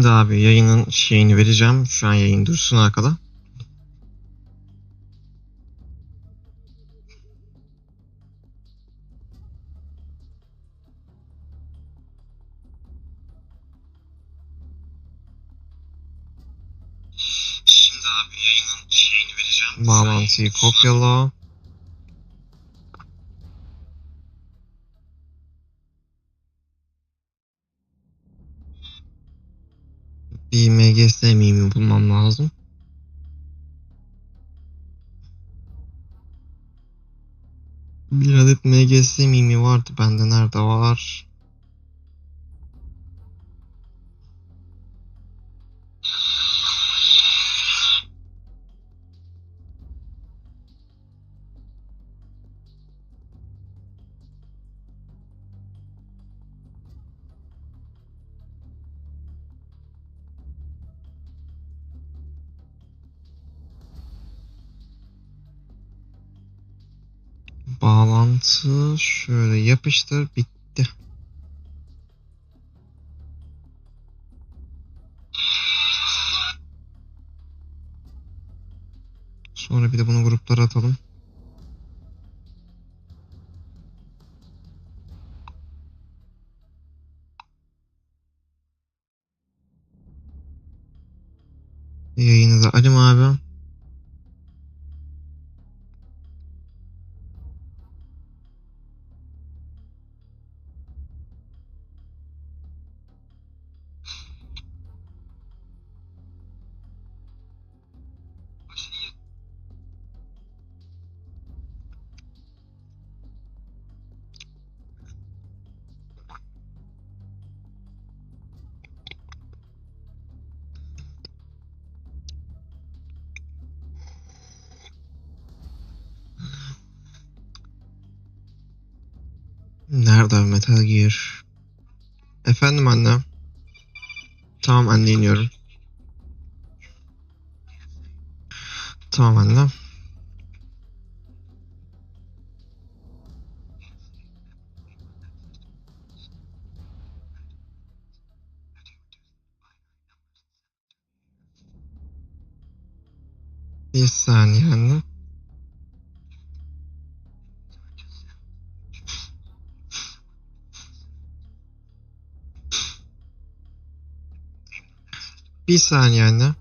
Şimdi abi yayının şeyini vereceğim. Şu an yayın dursun arkada. Şimdi abi yayının şeyini vereceğim. Bağlantıyı kopyala. Bir MGS mimi bulmam lazım. Bir adet MGS mimi vardı bende. Nerede var? Bağlantı şöyle yapıştır, bitti. Sonra bir de bunu gruplara atalım. Yayını da alayım abi. Nerede Metal Gear? Efendim anne. Tamam anne, iniyorum. Tamam anne. Bir saniye anne. Bir saniye anne.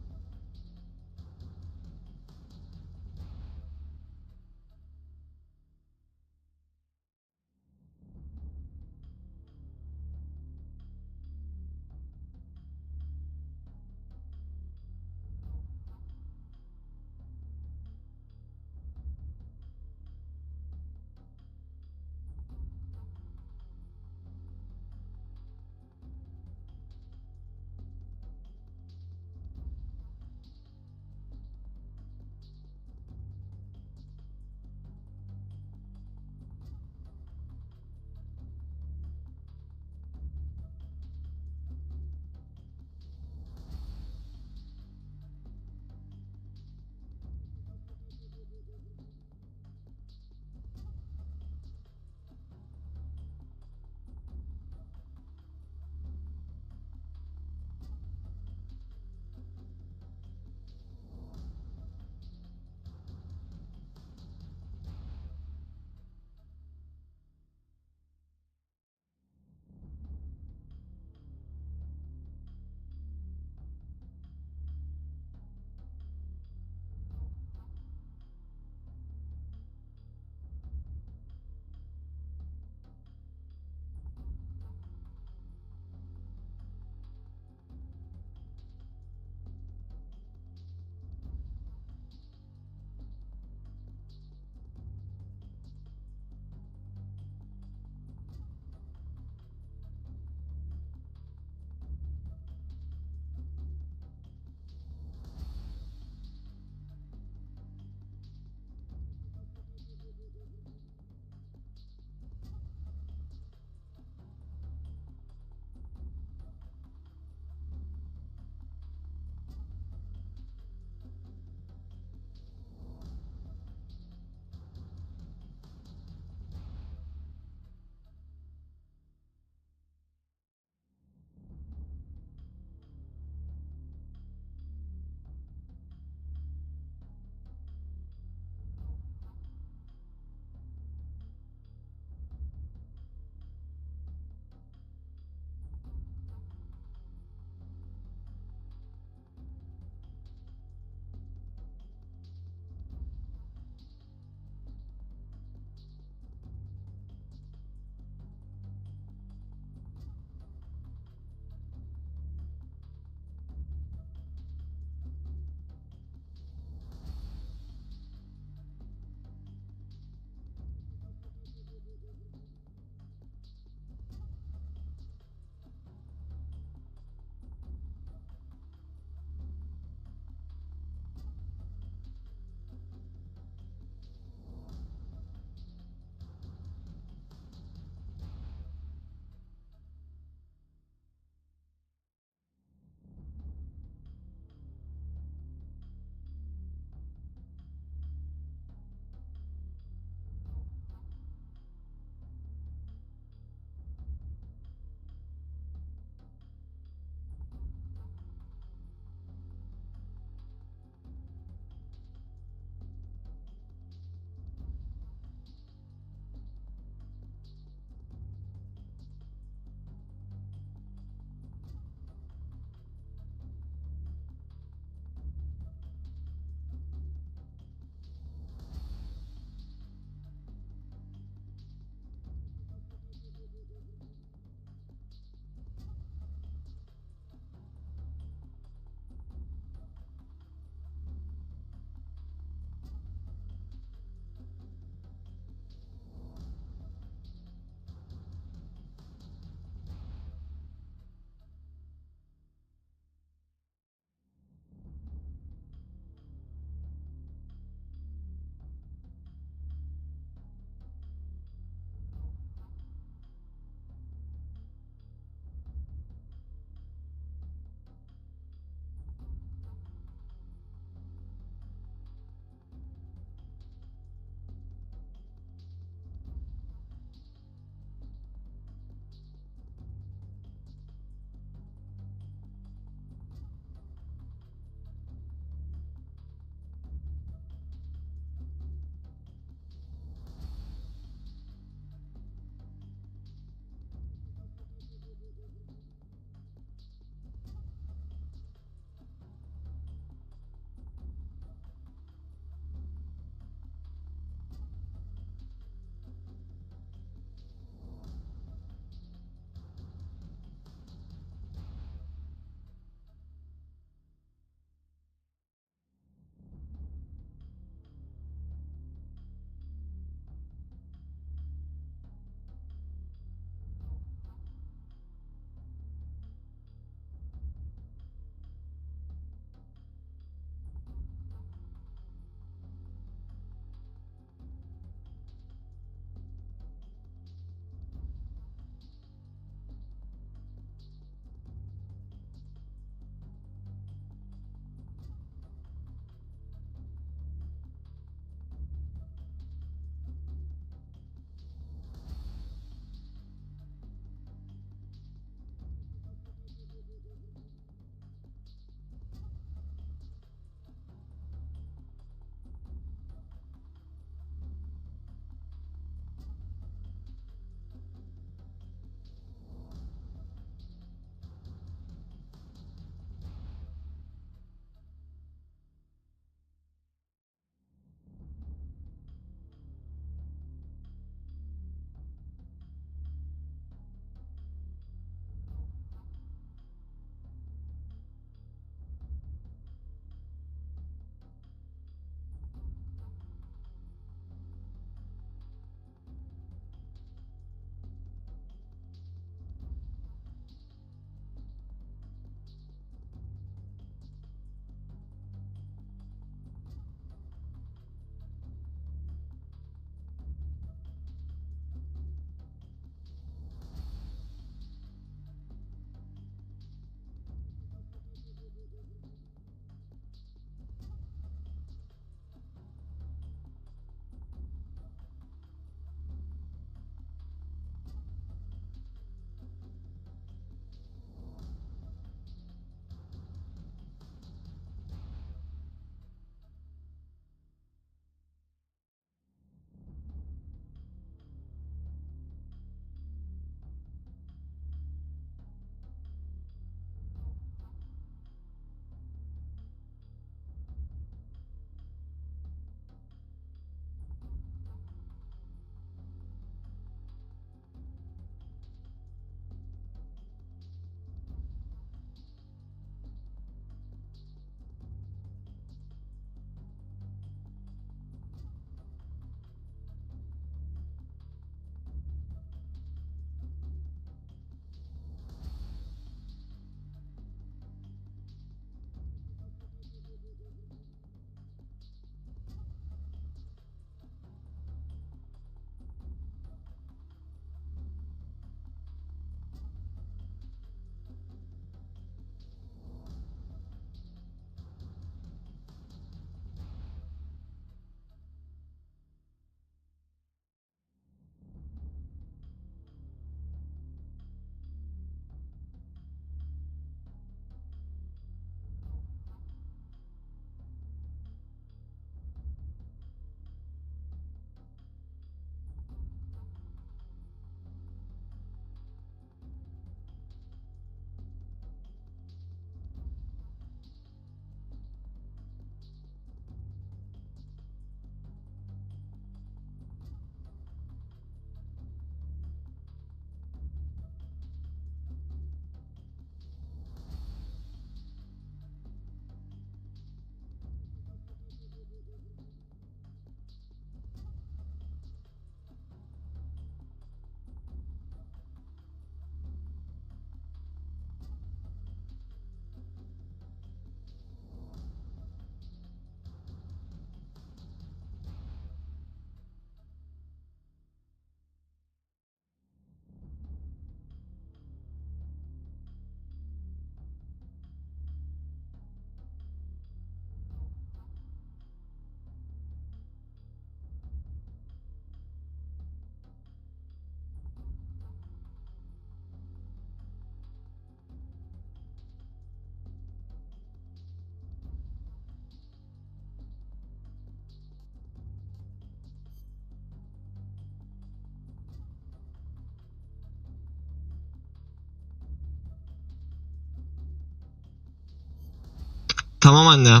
Tamam anne.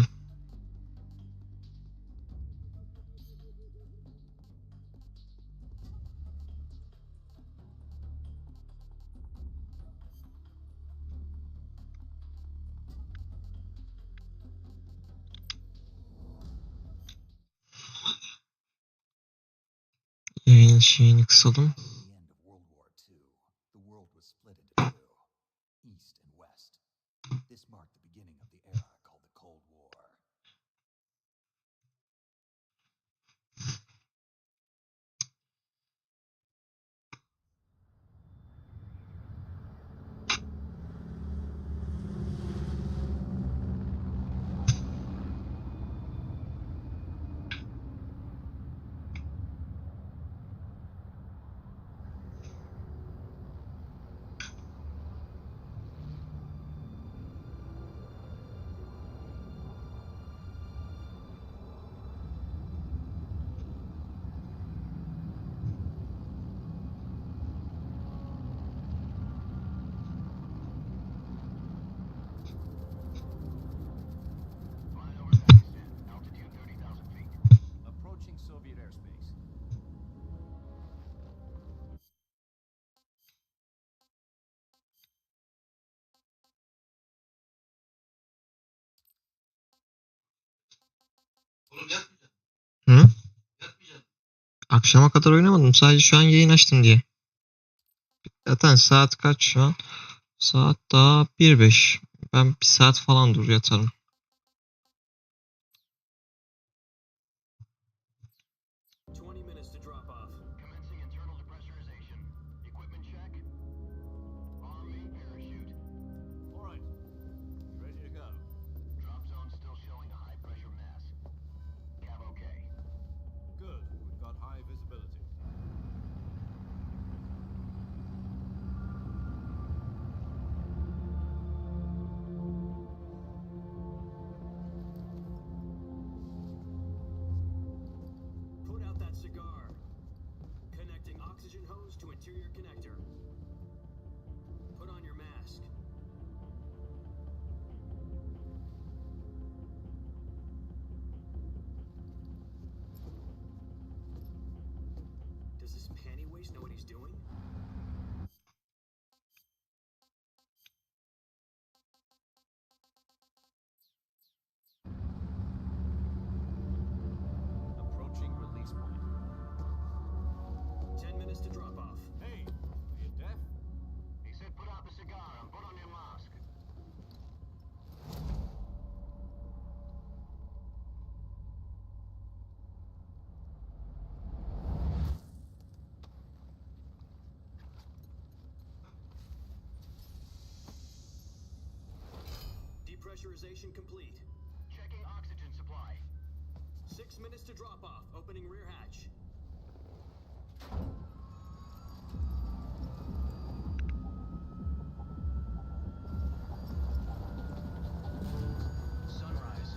Yayın şeyini kısalım. Hı? Akşama kadar oynamadım. Sadece şu an yayın açtım diye. Zaten saat kaç şu an? Saat daha 1.05. Ben bir saat falan dur yatarım. Depressurization complete. Checking oxygen supply. 6 minutes to drop off. Opening rear hatch. Sunrise.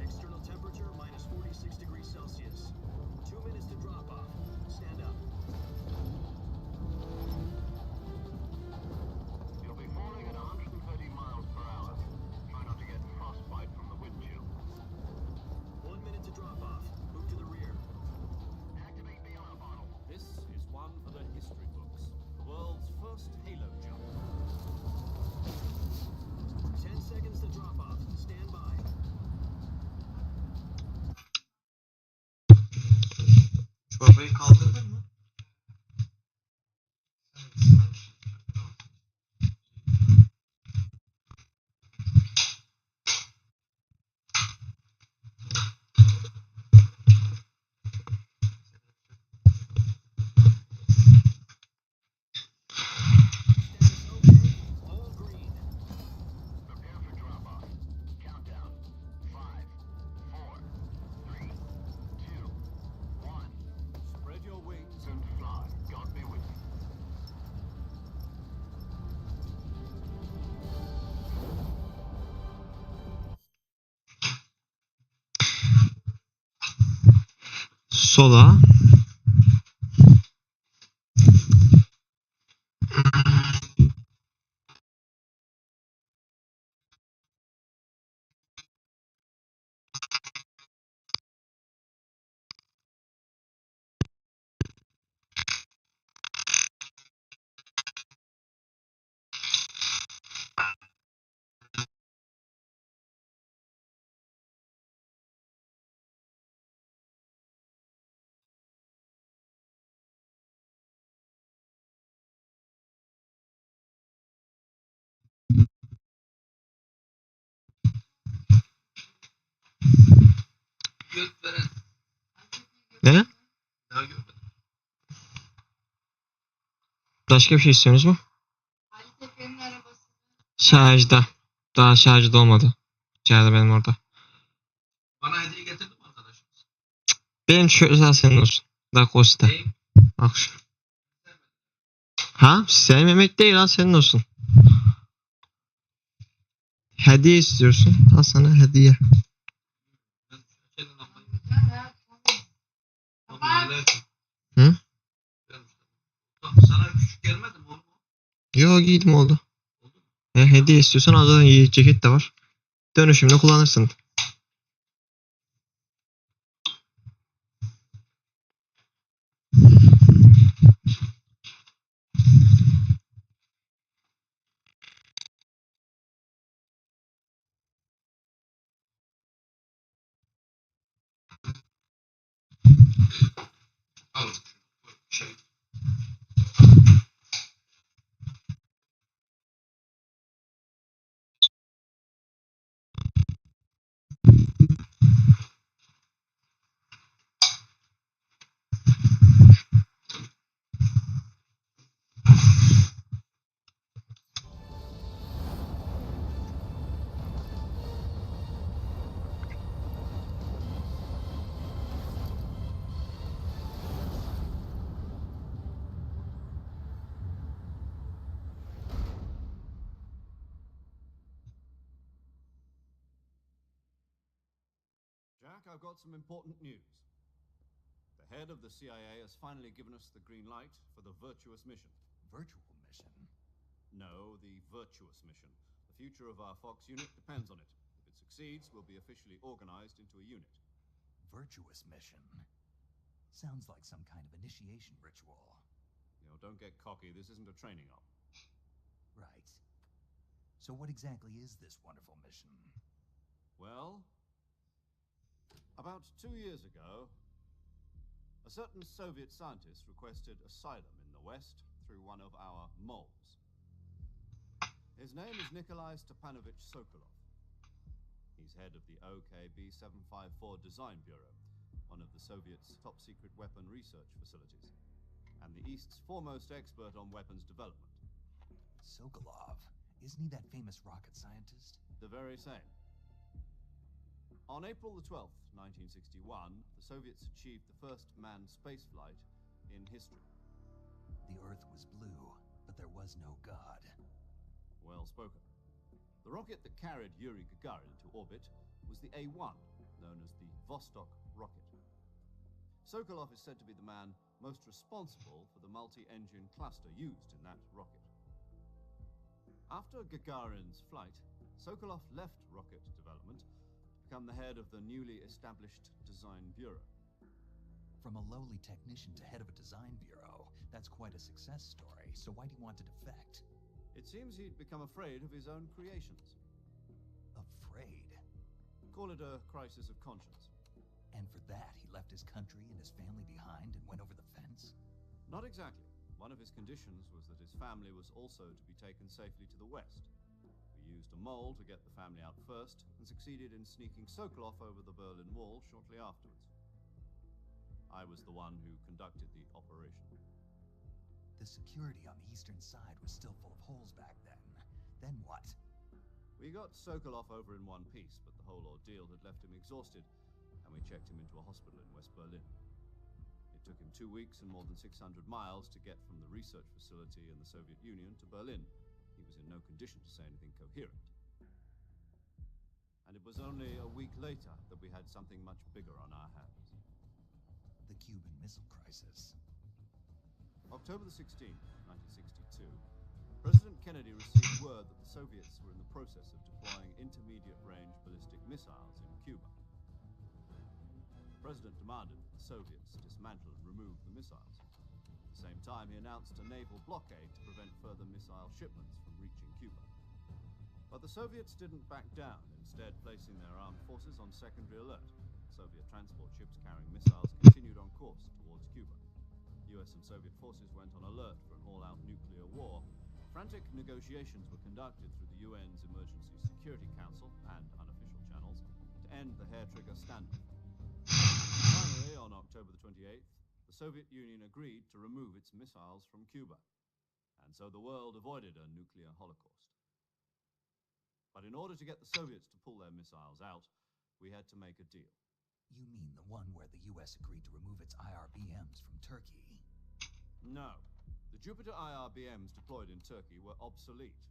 External temperature minus 46 degrees Celsius. 2 minutes to drop off. Stand up. You'll be falling at 130 miles per hour. Try not to get frostbite from the wind chill. 1 minute to drop off. Move to the rear. Activate the honor bottle. This is one for the history books. The world's first halo jump. 10 seconds to drop off. Stand by. Çorbayı kaldırdın mı? Status okay. All green. Prepare for drop off. Countdown. 5, 4, 3, 2, 1. Spread your Sola. Ne? Başka bir şey istiyorsunuz mu? Şarjda. Daha şarjda olmadı. İçeride benim orada. Bana hediye getirdin mi arkadaşımız? Benim şu özel senin olsun. Lacoste. Neyim? Bak şu. Ha? Sevmemek değil ha, senin olsun. Hediye istiyorsun. Al sana hediye. Ben şeyden lambayı. Lambayı neler? Hı? Sana küçük gelmedi mi oğlum? Yo, giydim oldu. Oldu mu? Hediye istiyorsan al, zaten ceket de var. Dönüşümde kullanırsın. Al. Şey. Jack, I've got some important news. The head of the CIA has finally given us the green light for the virtuous mission. Virtual mission? No, the virtuous mission. The future of our Fox unit depends on it. If it succeeds, we'll be officially organized into a unit. Virtuous mission? Sounds like some kind of initiation ritual. You know, don't get cocky. This isn't a training op. Right. So what exactly is this wonderful mission? Well, about 2 years ago, a certain Soviet scientist requested asylum in the West through one of our moles. His name is Nikolai Stepanovich Sokolov. He's head of the OKB 754 Design Bureau, one of the Soviets' top-secret weapon research facilities, and the East's foremost expert on weapons development. Sokolov? Isn't he that famous rocket scientist? The very same. On April the 12th, 1961, the Soviets achieved the first manned spaceflight in history. The Earth was blue, but there was no God. Well spoken. The rocket that carried Yuri Gagarin to orbit was the A-1, known as the Vostok rocket. Sokolov is said to be the man most responsible for the multi-engine cluster used in that rocket. After Gagarin's flight, Sokolov left rocket development to become the head of the newly established Design Bureau. From a lowly technician to head of a design bureau, that's quite a success story, so why do you want to defect? It seems he'd become afraid of his own creations. Afraid? Call it a crisis of conscience. And for that, he left his country and his family behind and went over the fence? Not exactly. One of his conditions was that his family was also to be taken safely to the west. We used a mole to get the family out first and succeeded in sneaking Sokolov over the Berlin Wall shortly afterwards. I was the one who conducted the operation. The security on the eastern side was still full of holes back then. Then what? We got Sokolov over in one piece, but the whole ordeal had left him exhausted, and we checked him into a hospital in West Berlin. It took him 2 weeks and more than 600 miles to get from the research facility in the Soviet Union to Berlin. He was in no condition to say anything coherent. And it was only a week later that we had something much bigger on our hands. The the Cuban Missile Crisis. October the 16th, 1962, President Kennedy received word that the Soviets were in the process of deploying intermediate-range ballistic missiles in Cuba. The President demanded that the Soviets dismantle and remove the missiles. At the same time, he announced a naval blockade to prevent further missile shipments from reaching Cuba. But the Soviets didn't back down, instead placing their armed forces on secondary alert. Soviet transport ships carrying missiles continued on course towards Cuba. US and Soviet forces went on alert for an all-out nuclear war. Frantic negotiations were conducted through the UN's Emergency Security Council and unofficial channels to end the hair-trigger standoff. Finally, on October the 28th, the Soviet Union agreed to remove its missiles from Cuba, and so the world avoided a nuclear holocaust. But in order to get the Soviets to pull their missiles out, we had to make a deal. You mean the one where the US agreed to remove its IRBMs from Turkey? No. The Jupiter IRBMs deployed in Turkey were obsolete,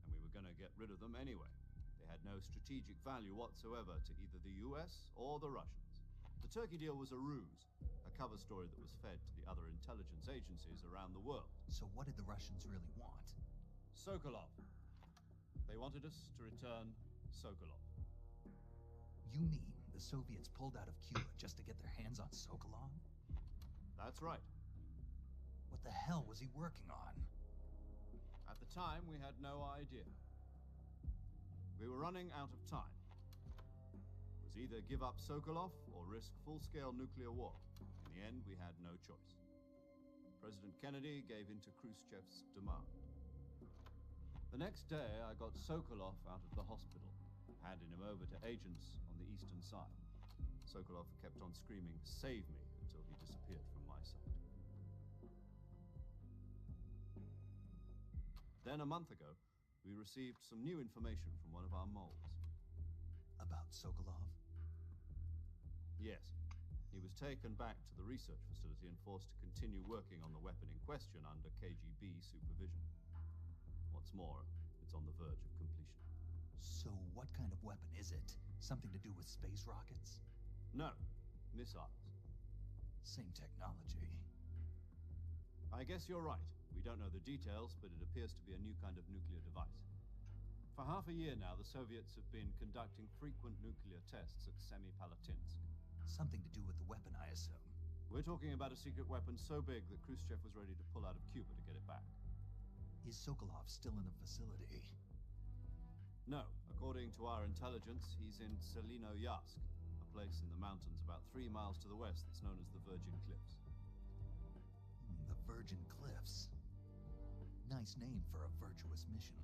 and we were going to get rid of them anyway. They had no strategic value whatsoever to either the US or the Russians. The Turkey deal was a ruse, a cover story that was fed to the other intelligence agencies around the world. So what did the Russians really want? Sokolov. They wanted us to return Sokolov. You mean the Soviets pulled out of Cuba just to get their hands on Sokolov? That's right. What the hell was he working on? At the time, we had no idea. We were running out of time. It was either give up Sokolov or risk full-scale nuclear war. In the end, we had no choice. President Kennedy gave in to Khrushchev's demand. The next day, I got Sokolov out of the hospital, handing him over to agents on the eastern side. Sokolov kept on screaming, "Save me," until he disappeared from my sight. Then, a month ago, we received some new information from one of our moles. About Sokolov? Yes. He was taken back to the research facility and forced to continue working on the weapon in question under KGB supervision. What's more, it's on the verge of completion. So what kind of weapon is it? Something to do with space rockets? No, missiles. Same technology. I guess you're right. We don't know the details, but it appears to be a new kind of nuclear device. For half a year now, the Soviets have been conducting frequent nuclear tests at Semipalatinsk. Something to do with the weapon, I assume. We're talking about a secret weapon so big that Khrushchev was ready to pull out of Cuba to get it back. Is Sokolov still in the facility? No. According to our intelligence, he's in Selino-Yarsk, a place in the mountains about 3 miles to the west that's known as the Virgin Cliffs. The Virgin Cliffs. Nice name for a virtuous mission.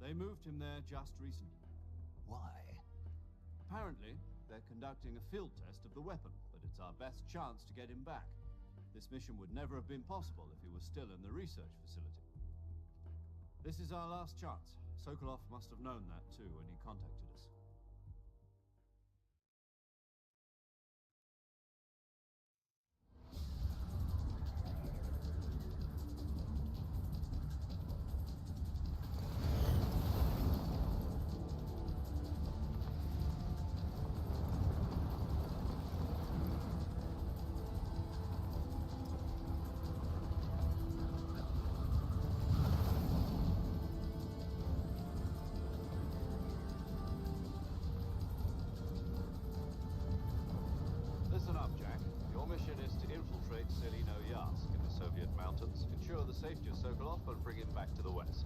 They moved him there just recently. Why? Apparently, they're conducting a field test of the weapon, but it's our best chance to get him back. This mission would never have been possible if he was still in the research facility. This is our last chance. Sokolov must have known that too when he contacted us. Listen up, Jack. Your mission is to infiltrate Selino-Yarsk in the Soviet mountains, ensure the safety of Sokolov, and bring him back to the West.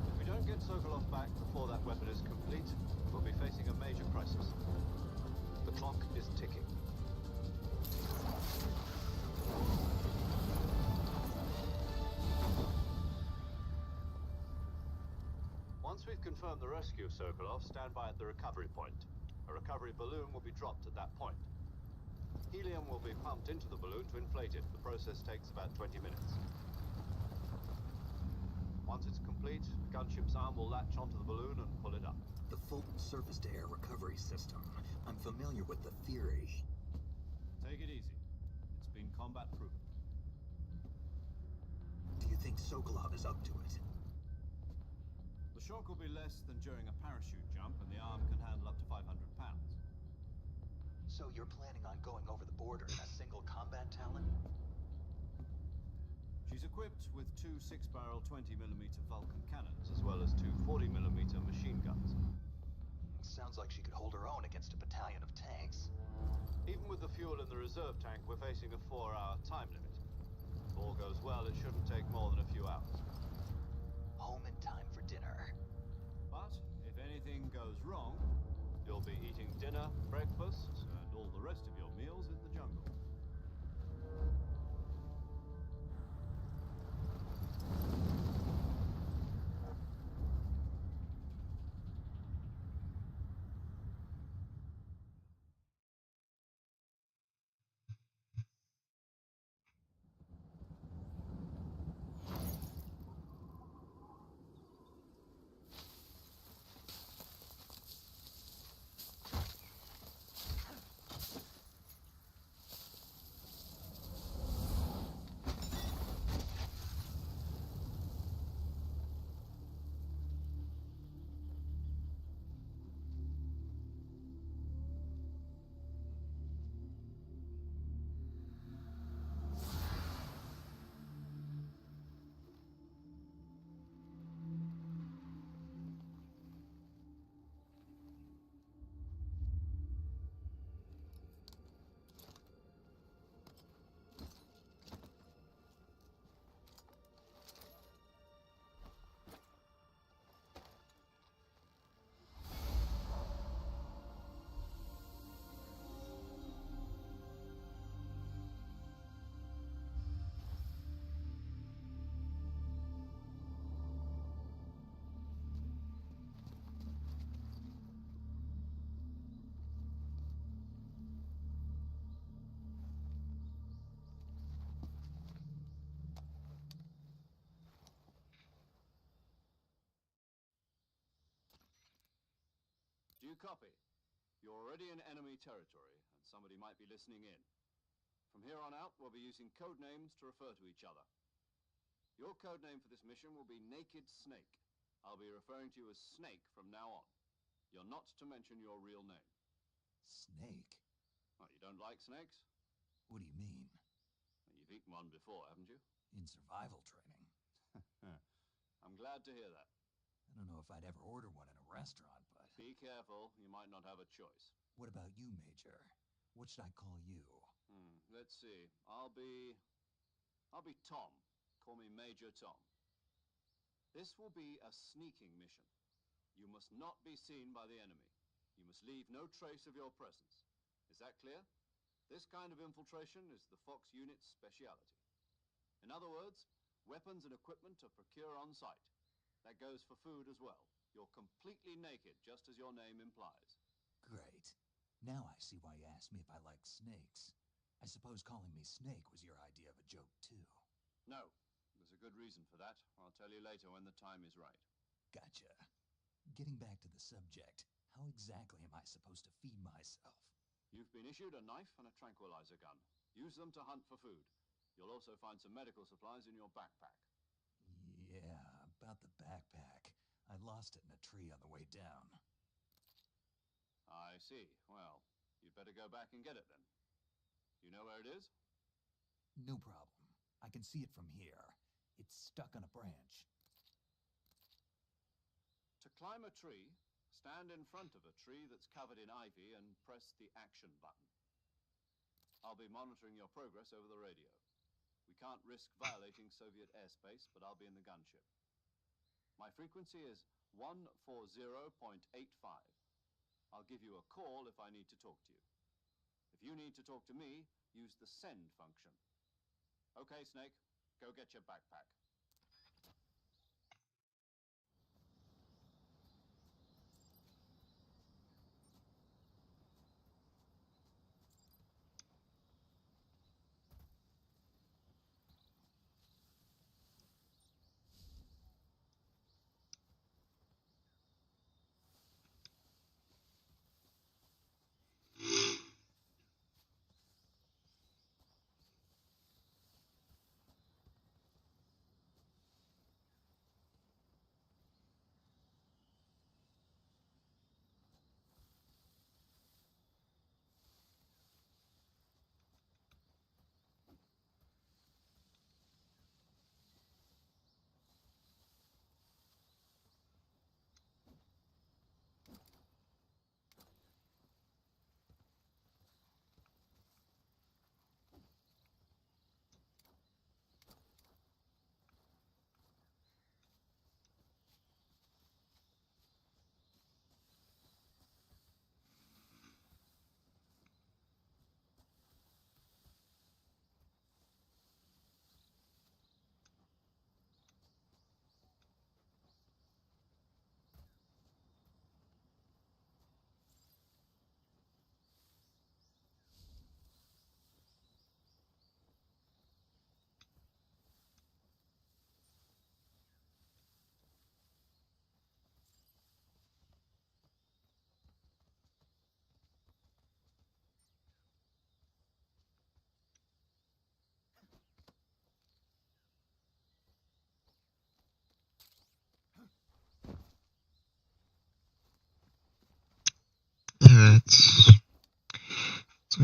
If we don't get Sokolov back before that weapon is complete, we'll be facing a major crisis. The clock is ticking. Once we've confirmed the rescue of Sokolov, stand by at the recovery point. A recovery balloon will be dropped at that point. Helium will be pumped into the balloon to inflate it. The process takes about 20 minutes. Once it's complete, the gunship's arm will latch onto the balloon and pull it up. The Fulton surface-to-air recovery system. I'm familiar with the theory. Take it easy. It's been combat-proven. Do you think Sokolov is up to it? The shock will be less than during a parachute jump, and the arm can handle up to 500 pounds. So you're planning on going over the border in a single combat Talon? She's equipped with two 6-barrel 20mm Vulcan cannons, as well as two 40mm machine guns. Sounds like she could hold her own against a battalion of tanks. Even with the fuel in the reserve tank, we're facing a 4-hour time limit. If all goes well, it shouldn't take more than a few hours. Home in time for dinner. But if anything goes wrong, you'll be eating dinner, breakfast, and all the rest of your meals in the jungle. Do you copy? You're already in enemy territory, and somebody might be listening in. From here on out, we'll be using code names to refer to each other. Your code name for this mission will be Naked Snake. I'll be referring to you as Snake from now on. You're not to mention your real name. Snake? Oh, you don't like snakes? What do you mean? Well, you've eaten one before, haven't you? In survival training? I'm glad to hear that. I don't know if I'd ever order one in a restaurant, but... Be careful, you might not have a choice. What about you, Major? What should I call you? Let's see. I'll be Tom. Call me Major Tom. This will be a sneaking mission. You must not be seen by the enemy. You must leave no trace of your presence. Is that clear? This kind of infiltration is the Fox unit's speciality. In other words, weapons and equipment are procured on site. That goes for food as well. You're completely naked, just as your name implies. Great. Now I see why you asked me if I like snakes. I suppose calling me Snake was your idea of a joke, too. No, there's a good reason for that. I'll tell you later when the time is right. Gotcha. Getting back to the subject, how exactly am I supposed to feed myself? You've been issued a knife and a tranquilizer gun. Use them to hunt for food. You'll also find some medical supplies in your backpack. Yeah, about the backpack. I lost it in a tree on the way down. I see. Well, you'd better go back and get it then. You know where it is? No problem. I can see it from here. It's stuck on a branch. To climb a tree, stand in front of a tree that's covered in ivy and press the action button. I'll be monitoring your progress over the radio. We can't risk violating Soviet airspace, but I'll be in the gunship. My frequency is 140.85. I'll give you a call if I need to talk to you. If you need to talk to me, use the send function. Okay, Snake, go get your backpack.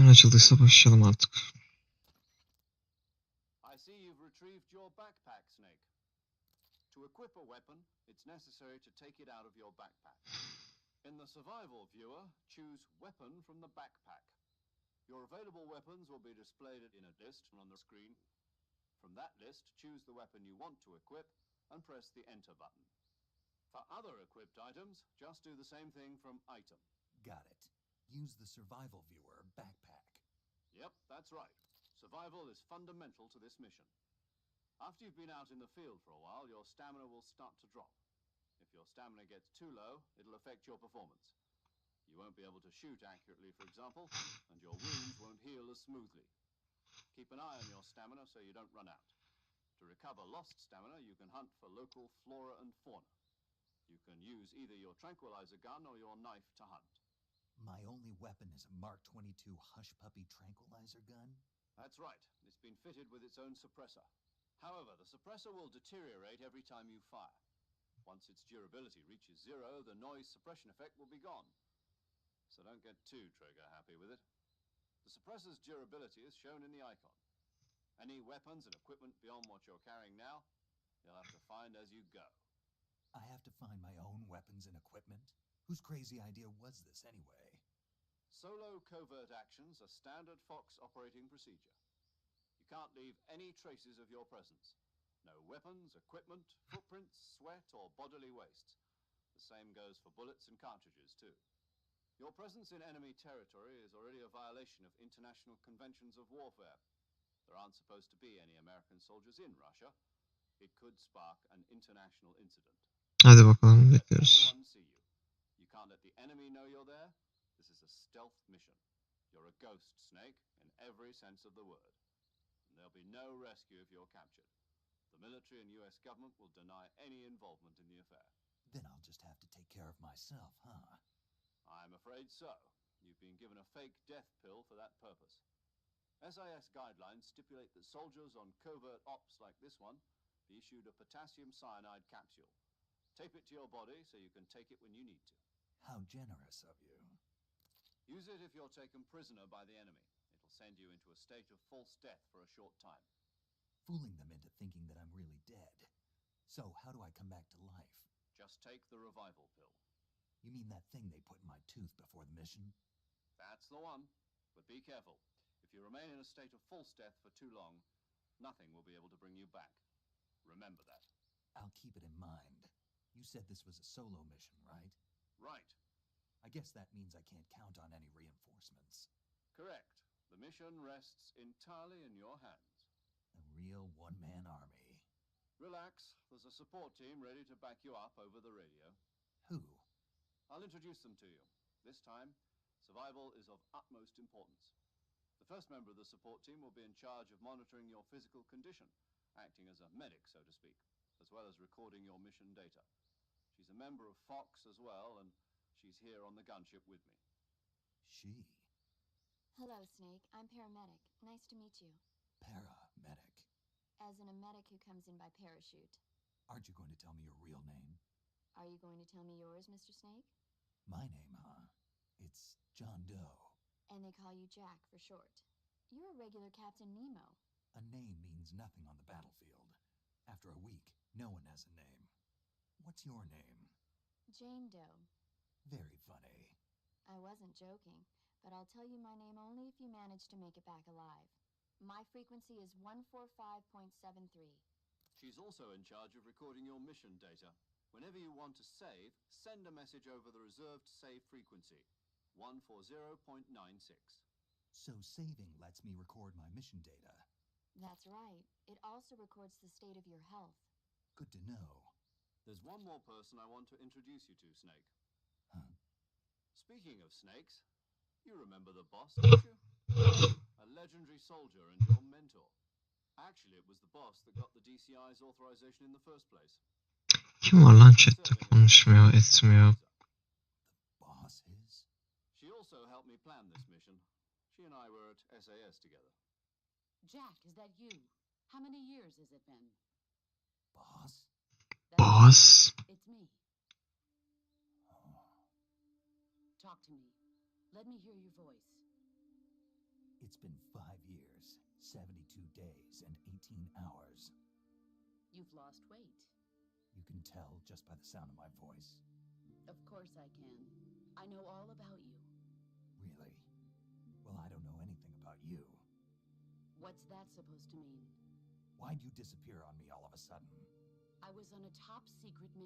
Oyun açıldıysa başlayalım artık. I see you've retrieved your backpack, Snake. To equip a weapon, it's necessary to take it out of your backpack. In the survival viewer, choose Weapon from the backpack. Your available weapons will be displayed in a list on the screen. From that list, choose the weapon you want to equip and press the Enter button. For other equipped items, just do the same thing from Item. Got it. Use the survival viewer backpack. Yep, that's right. Survival is fundamental to this mission. After you've been out in the field for a while, your stamina will start to drop. If your stamina gets too low, it'll affect your performance. You won't be able to shoot accurately, for example, and your wounds won't heal as smoothly. Keep an eye on your stamina so you don't run out. To recover lost stamina, you can hunt for local flora and fauna. You can use either your tranquilizer gun or your knife to hunt. My only weapon is a Mark 22 Hush Puppy tranquilizer gun? That's right. It's been fitted with its own suppressor. However, the suppressor will deteriorate every time you fire. Once its durability reaches 0, the noise suppression effect will be gone. So don't get too trigger happy with it. The suppressor's durability is shown in the icon. Any weapons and equipment beyond what you're carrying now, you'll have to find as you go. I have to find my own weapons and equipment? Whose crazy idea was this anyway? Solo covert actions are standard Fox operating procedure. You can't leave any traces of your presence. No weapons, equipment, footprints, sweat, or bodily wastes. The same goes for bullets and cartridges, too. Your presence in enemy territory is already a violation of international conventions of warfare. There aren't supposed to be any American soldiers in Russia. It could spark an international incident. Hadi bakalım, Don't let bekliyoruz. anyone see you. You can't let the enemy know you're there. This is a stealth mission. You're a ghost, Snake, in every sense of the word. And there'll be no rescue if you're captured. The military and US government will deny any involvement in the affair. Then I'll just have to take care of myself, huh? I'm afraid so. You've been given a fake death pill for that purpose. SIS guidelines stipulate that soldiers on covert ops like this one be issued a potassium cyanide capsule. Tape it to your body so you can take it when you need to. How generous of you. Use it if you're taken prisoner by the enemy. It'll send you into a state of false death for a short time. Fooling them into thinking that I'm really dead. So how do I come back to life? Just take the revival pill. You mean that thing they put in my tooth before the mission? That's the one. But be careful. If you remain in a state of false death for too long, nothing will be able to bring you back. Remember that. I'll keep it in mind. You said this was a solo mission, right? Right. I guess that means I can't count on any reinforcements. Correct. The mission rests entirely in your hands. A real one-man army. Relax. There's a support team ready to back you up over the radio. Who? I'll introduce them to you. This time, survival is of utmost importance. The first member of the support team will be in charge of monitoring your physical condition, acting as a medic, so to speak, as well as recording your mission data. She's a member of Fox as well, and she's here on the gunship with me. She. Hello, Snake. I'm paramedic. Nice to meet you. Paramedic. As in a medic who comes in by parachute. Aren't you going to tell me your real name? Are you going to tell me yours, Mr. Snake? My name, huh? It's John Doe. And they call you Jack for short. You're a regular Captain Nemo. A name means nothing on the battlefield. After a week, no one has a name. What's your name? Jane Doe. Very funny. I wasn't joking, but I'll tell you my name only if you manage to make it back alive. My frequency is 145.73. She's also in charge of recording your mission data. Whenever you want to save, send a message over the reserved save frequency, 140.96. So saving lets me record my mission data. That's right. It also records the state of your health. Good to know. There's one more person I want to introduce you to, Snake. Huh? Speaking of snakes, you remember the boss, don't you? A legendary soldier and your mentor. Actually, it was the boss that got the DCI's authorization in the first place. Kim var lan chatte? Konuşmuyor, etmiyor. Boss is? She also helped me plan this mission. She and I were at SAS together. Jack, is that you? How many years has it been? Boss? That's Boss. It's me. Talk to me. Let me hear your voice. It's been 5 years, 72 days, and 18 hours. You've lost weight. You can tell just by the sound of my voice. Of course I can. I know all about you. Really? Well, I don't know anything about you. What's that supposed to mean? Why'd you disappear on me all of a sudden? I was on a top secret mission.